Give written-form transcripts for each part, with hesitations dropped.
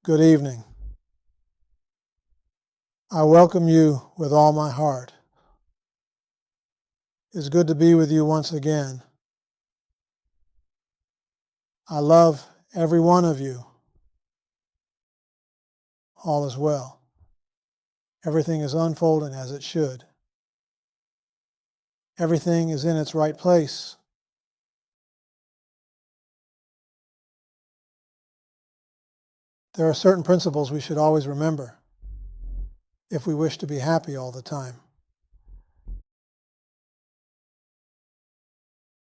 Good evening. I welcome you with all my heart. It's good to be with you once again. I love every one of you. All is well. Everything is unfolding as it should. Everything is in its right place. There are certain principles we should always remember if we wish to be happy all the time.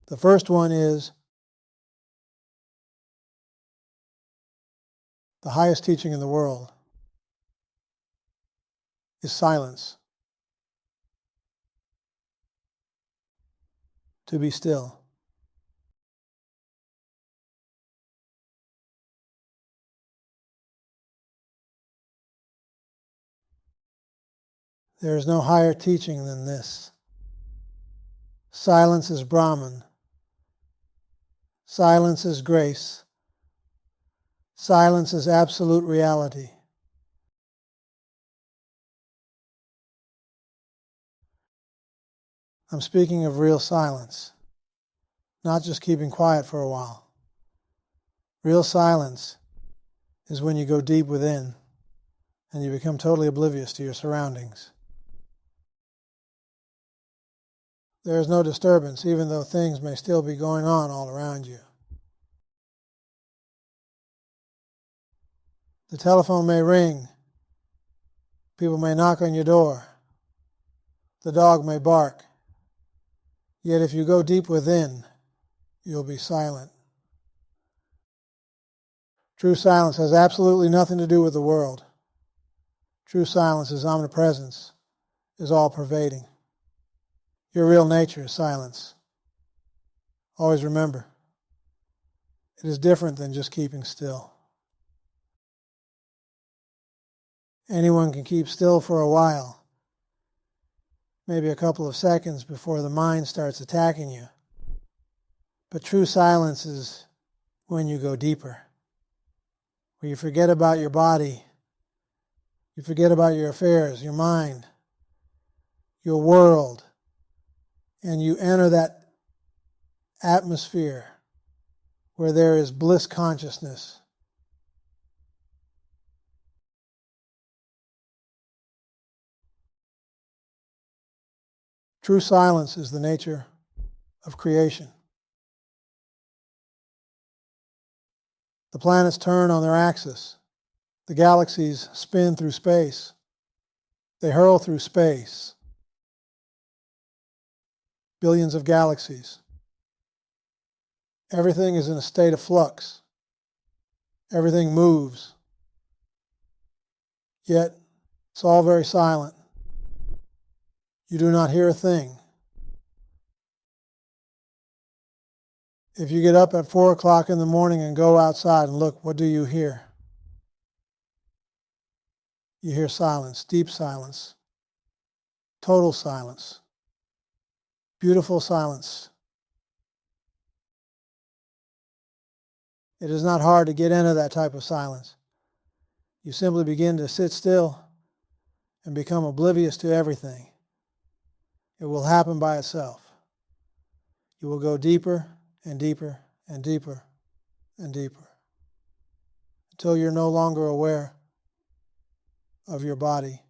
The first one is the highest teaching in the world is silence. To be still. There is no higher teaching than this. Silence is Brahman. Silence is grace. Silence is absolute reality. I'm speaking of real silence, not just keeping quiet for a while. Real silence is when you go deep within and you become totally oblivious to your surroundings. There is no disturbance, even though things may still be going on all around you. The telephone may ring. People may knock on your door. The dog may bark. Yet if you go deep within, you'll be silent. True silence has absolutely nothing to do with the world. True silence is omnipresence, is all-pervading. Your real nature is silence. Always remember, it is different than just keeping still. Anyone can keep still for a while, maybe a couple of seconds before the mind starts attacking you. But true silence is when you go deeper, where you forget about your body, you forget about your affairs, your mind, your world, and you enter that atmosphere where there is bliss consciousness. True silence is the nature of creation. The planets turn on their axis. The galaxies spin through space. They hurl through space. Billions of galaxies. Everything is in a state of flux. Everything moves. Yet, it's all very silent. You do not hear a thing. If you get up at 4 o'clock in the morning and go outside and look, what do you hear? You hear silence, deep silence, total silence, beautiful silence. It is not hard to get into that type of silence. You simply begin to sit still and become oblivious to everything. It will happen by itself. You will go deeper and deeper and deeper and deeper until you're no longer aware of your body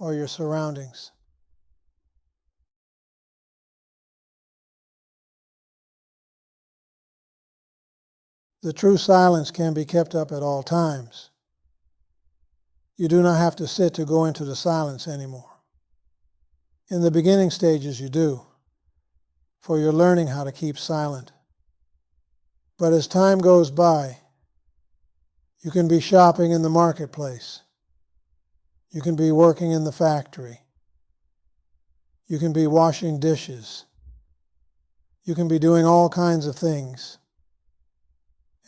or your surroundings. The true silence can be kept up at all times. You do not have to sit to go into the silence anymore. In the beginning stages you do, for you're learning how to keep silent. But as time goes by, you can be shopping in the marketplace. You can be working in the factory. You can be washing dishes. You can be doing all kinds of things.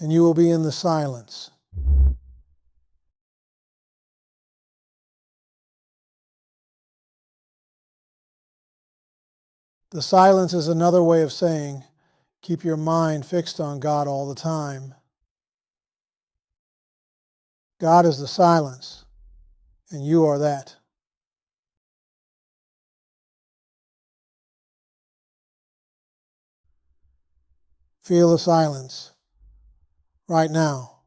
And you will be in the silence. The silence is another way of saying, keep your mind fixed on God all the time. God is the silence, and you are that. Feel the silence right now.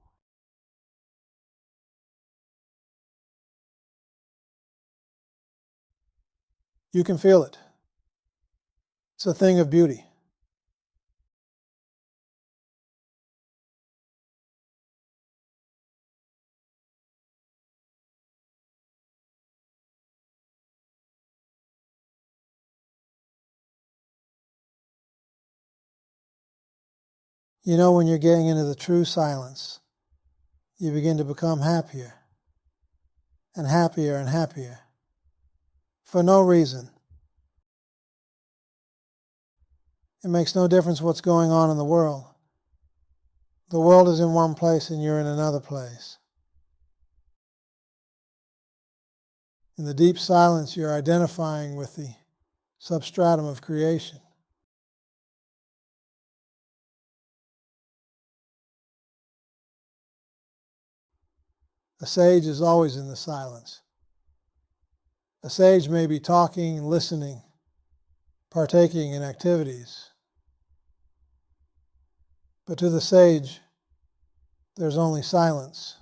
You can feel it. It's a thing of beauty. You know, when you're getting into the true silence, you begin to become happier and happier and happier for no reason. It makes no difference what's going on in the world. The world is in one place and you're in another place. In the deep silence, you're identifying with the substratum of creation. A sage is always in the silence. A sage may be talking, listening, partaking in activities. But to the sage, there's only silence.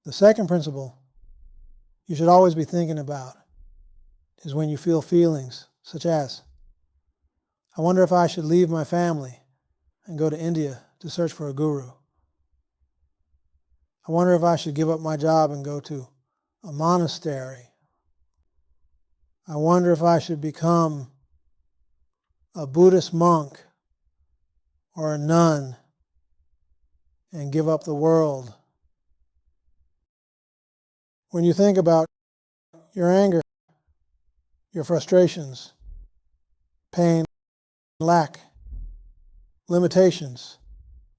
The second principle you should always be thinking about is when you feel feelings such as, I wonder if I should leave my family and go to India to search for a guru. I wonder if I should give up my job and go to a monastery. I wonder if I should become a Buddhist monk or a nun and give up the world. When you think about your anger, your frustrations, pain, lack, limitations,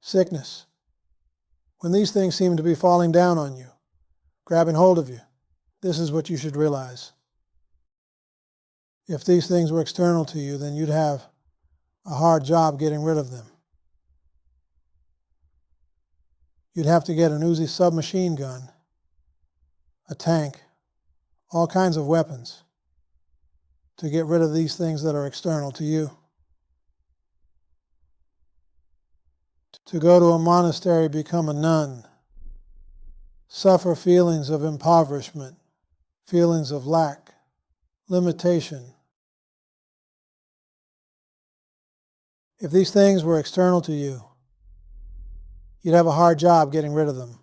sickness, when these things seem to be falling down on you, grabbing hold of you, this is what you should realize. If these things were external to you, then you'd have a hard job getting rid of them. You'd have to get an Uzi submachine gun, a tank, all kinds of weapons to get rid of these things that are external to you. To go to a monastery, become a nun, suffer feelings of impoverishment, feelings of lack, limitation. If these things were external to you, you'd have a hard job getting rid of them.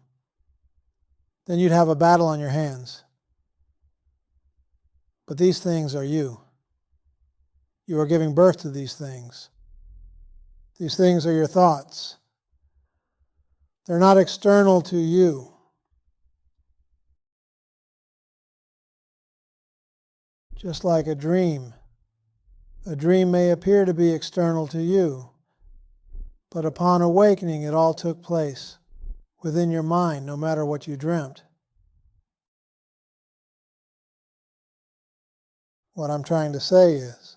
Then you'd have a battle on your hands. But these things are you. You are giving birth to these things. These things are your thoughts. They're not external to you. Just like a dream. A dream may appear to be external to you, but upon awakening it all took place within your mind, no matter what you dreamt. What I'm trying to say is,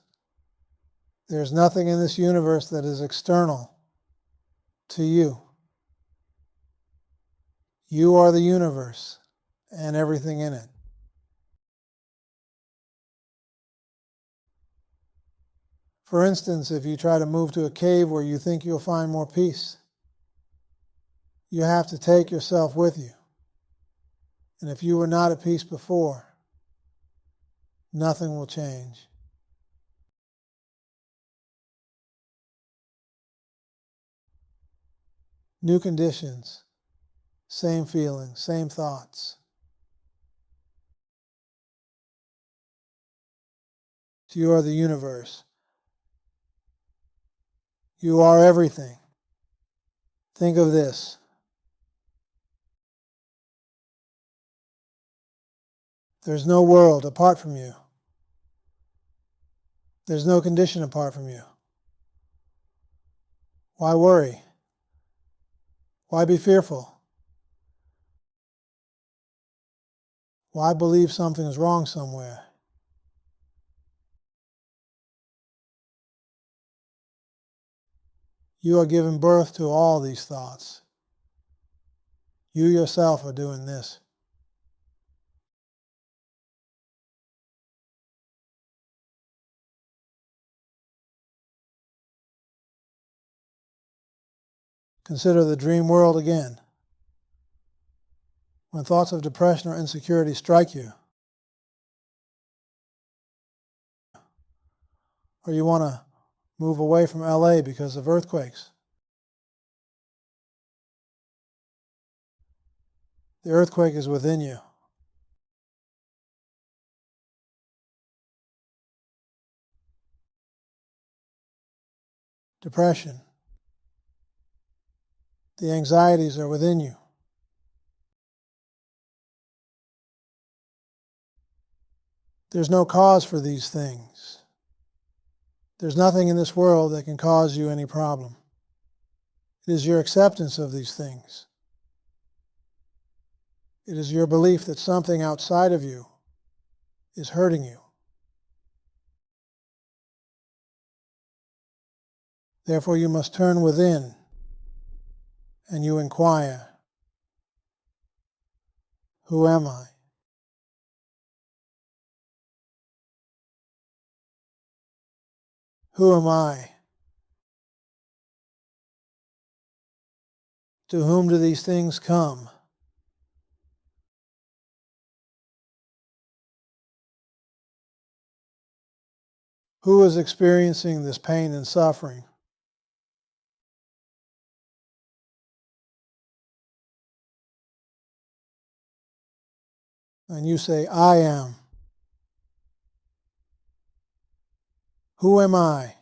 there's nothing in this universe that is external to you. You are the universe and everything in it. For instance, if you try to move to a cave where you think you'll find more peace, you have to take yourself with you. And if you were not at peace before, nothing will change. New conditions, same feelings, same thoughts. You are the universe. You are everything. Think of this. There's no world apart from you. There's no condition apart from you. Why worry? Why be fearful? Why believe something is wrong somewhere? You are giving birth to all these thoughts. You yourself are doing this. Consider the dream world again. When thoughts of depression or insecurity strike you, or you want to move away from LA because of earthquakes, the earthquake is within you. Depression, the anxieties are within you. There's no cause for these things. There's nothing in this world that can cause you any problem. It is your acceptance of these things. It is your belief that something outside of you is hurting you. Therefore, you must turn within and you inquire, who am I? Who am I? To whom do these things come? Who is experiencing this pain and suffering? And you say, I am. Who am I?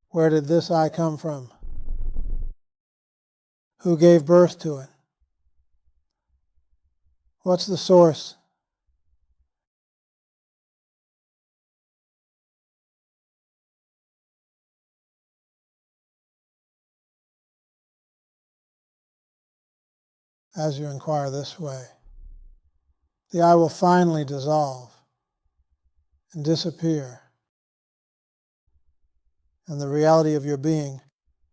Where did this I come from? Who gave birth to it? What's the source? As you inquire this way, the I will finally dissolve and disappear, and the reality of your being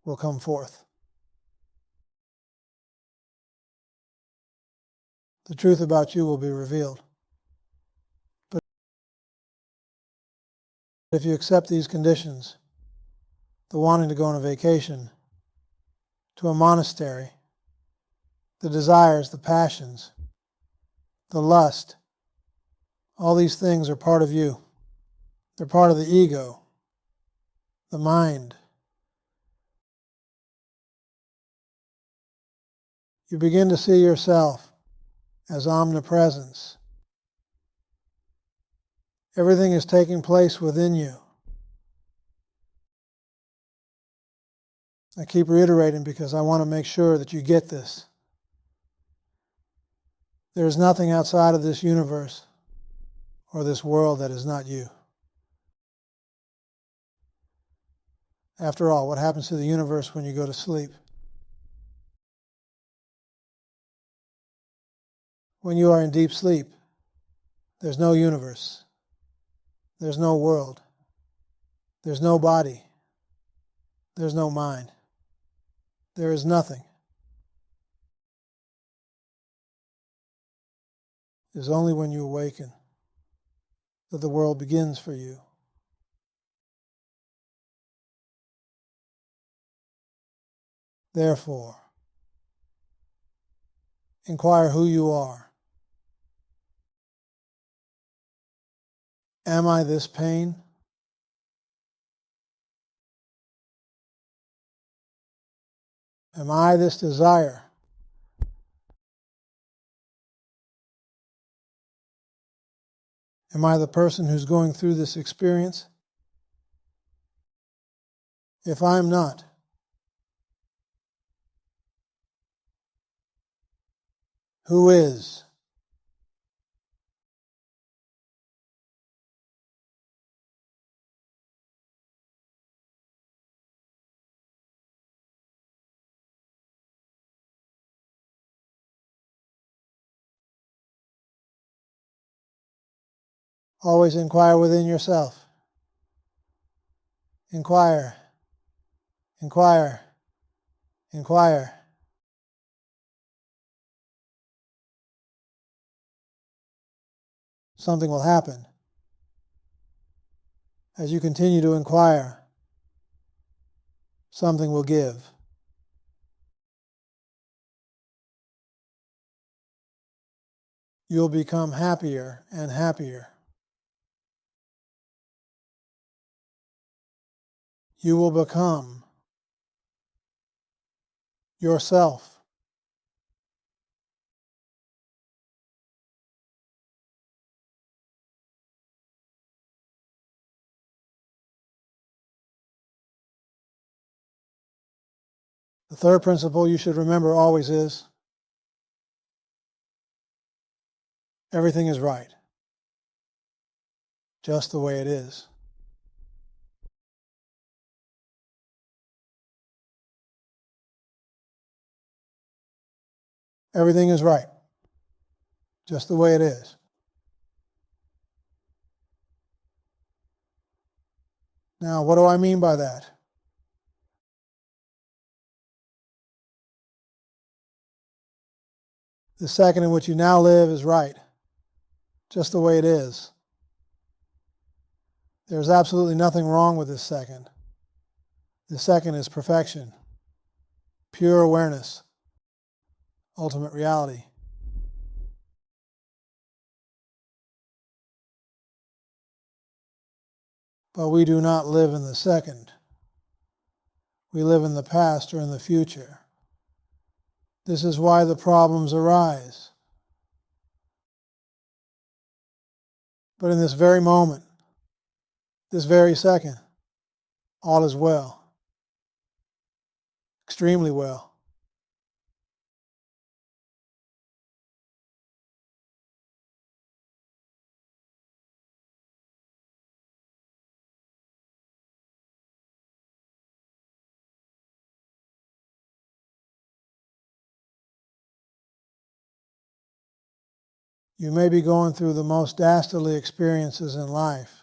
will come forth. The truth about you will be revealed. But if you accept these conditions, the wanting to go on a vacation, to a monastery, the desires, the passions, the lust, all these things are part of you. They're part of the ego, the mind. You begin to see yourself as omnipresence. Everything is taking place within you. I keep reiterating because I want to make sure that you get this. There is nothing outside of this universe or this world that is not you. After all, what happens to the universe when you go to sleep? When you are in deep sleep, there's no universe. There's no world. There's no body. There's no mind. There is nothing. It is only when you awaken that the world begins for you. Therefore, inquire who you are. Am I this pain? Am I this desire? Am I the person who's going through this experience? If I'm not, who is? Always inquire within yourself. Inquire, inquire, inquire. Something will happen. As you continue to inquire, something will give. You'll become happier and happier. You will become yourself. The third principle you should remember always is everything is right, just the way it is. Everything is right, just the way it is. Now, what do I mean by that? The second in which you now live is right, just the way it is. There's absolutely nothing wrong with this second. The second is perfection, pure awareness, ultimate reality. But we do not live in the second. We live in the past or in the future. This is why the problems arise. But in this very moment, this very second, all is well. Extremely well. You may be going through the most dastardly experiences in life,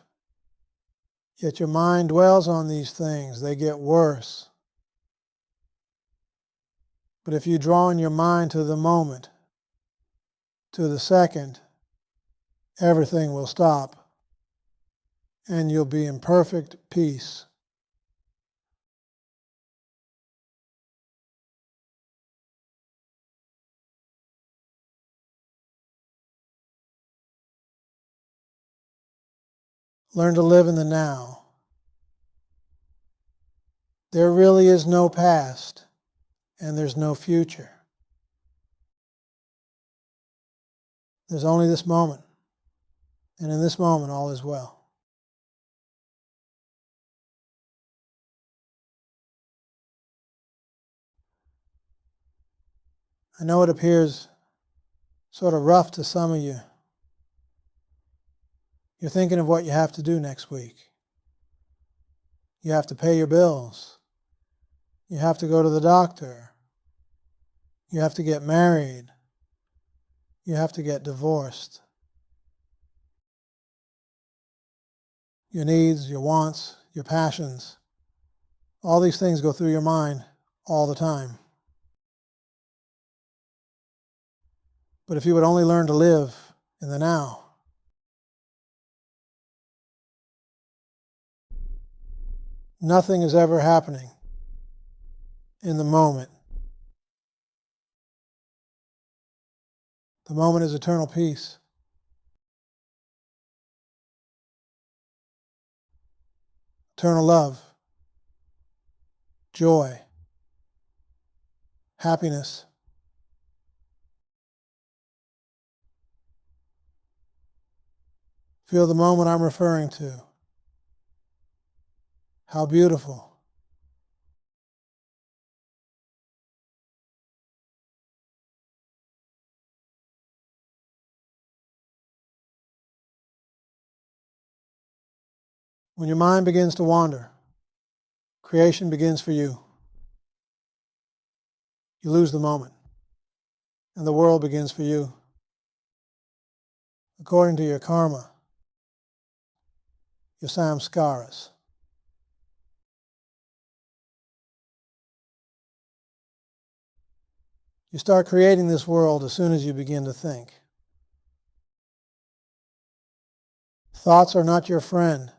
yet your mind dwells on these things. They get worse. But if you draw in your mind to the moment, to the second, everything will stop, and you'll be in perfect peace. Learn to live in the now. There really is no past, and there's no future. There's only this moment, and in this moment all is well. I know it appears sort of rough to some of you. You're thinking of what you have to do next week. You have to pay your bills. You have to go to the doctor. You have to get married. You have to get divorced. Your needs, your wants, your passions, all these things go through your mind all the time. But if you would only learn to live in the now, nothing is ever happening in the moment. The moment is eternal peace. Eternal love, joy, happiness. Feel the moment I'm referring to. How beautiful. When your mind begins to wander, creation begins for you. You lose the moment, and the world begins for you. According to your karma, your samskaras. You start creating this world as soon as you begin to think. Thoughts are not your friend.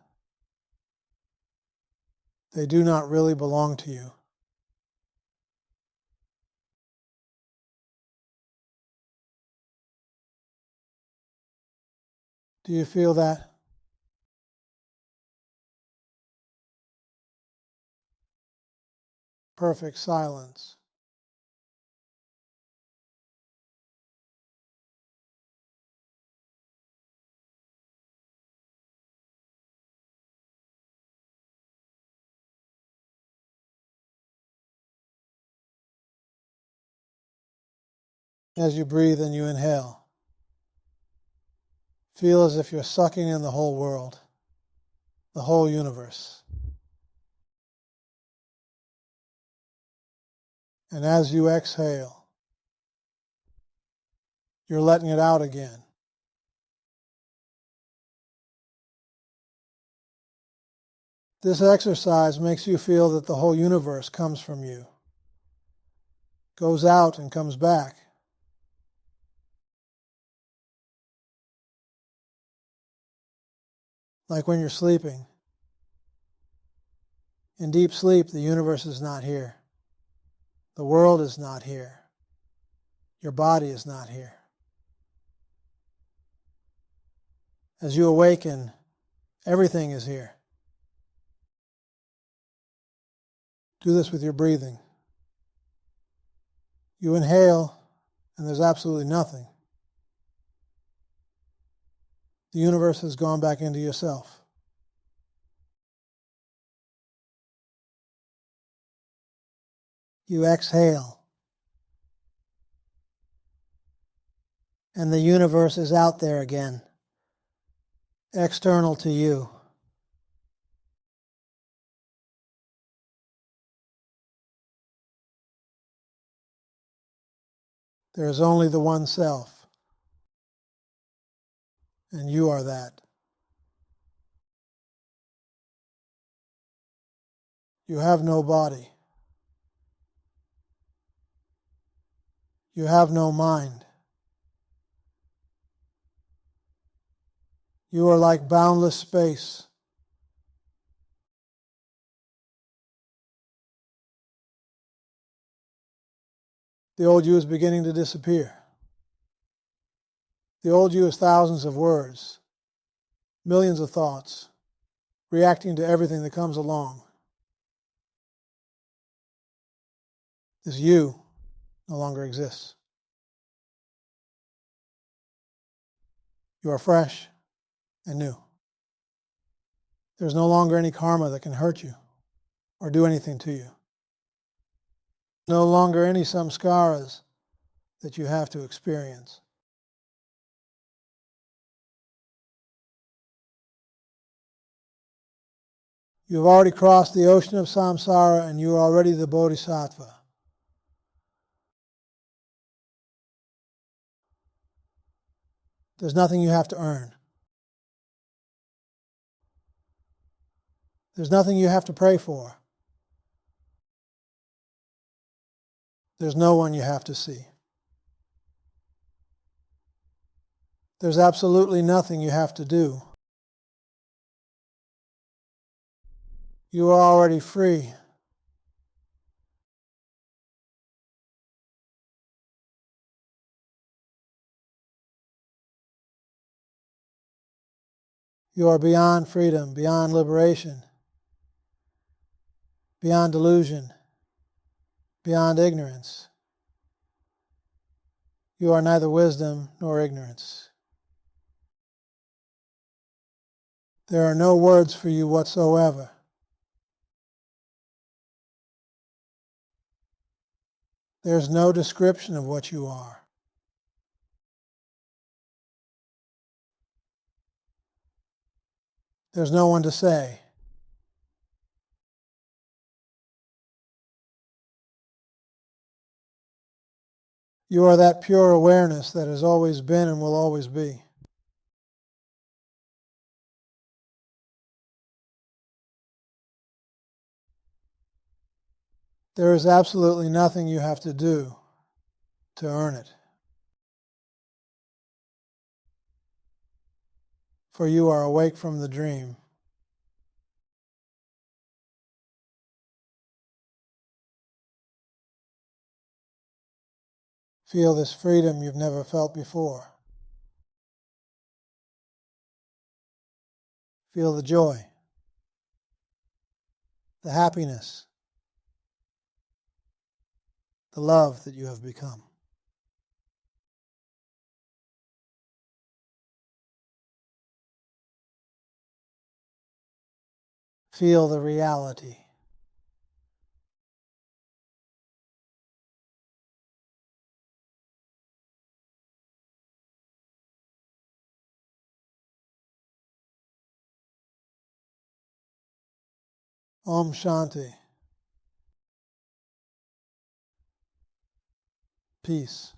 They do not really belong to you. Do you feel that? Perfect silence. As you breathe and you inhale, feel as if you're sucking in the whole world, the whole universe. And as you exhale, you're letting it out again. This exercise makes you feel that the whole universe comes from you, goes out and comes back. Like when you're sleeping. In deep sleep, the universe is not here. The world is not here. Your body is not here. As you awaken, everything is here. Do this with your breathing. You inhale, and there's absolutely nothing. The universe has gone back into yourself. You exhale, and the universe is out there again, external to you. There is only the one self, and you are that. You have no body. You have no mind. You are like boundless space. The old you is beginning to disappear. The old you is thousands of words, millions of thoughts, reacting to everything that comes along. This you no longer exists. You are fresh and new. There's no longer any karma that can hurt you or do anything to you. No longer any samskaras that you have to experience. You have already crossed the ocean of samsara and you are already the bodhisattva. There's nothing you have to earn. There's nothing you have to pray for. There's no one you have to see. There's absolutely nothing you have to do. You are already free. You are beyond freedom, beyond liberation, beyond delusion, beyond ignorance. You are neither wisdom nor ignorance. There are no words for you whatsoever. There's no description of what you are. There's no one to say. You are that pure awareness that has always been and will always be. There is absolutely nothing you have to do to earn it. For you are awake from the dream. Feel this freedom you've never felt before. Feel the joy, the happiness, the love that you have become. Feel the reality. Om Shanti. Peace.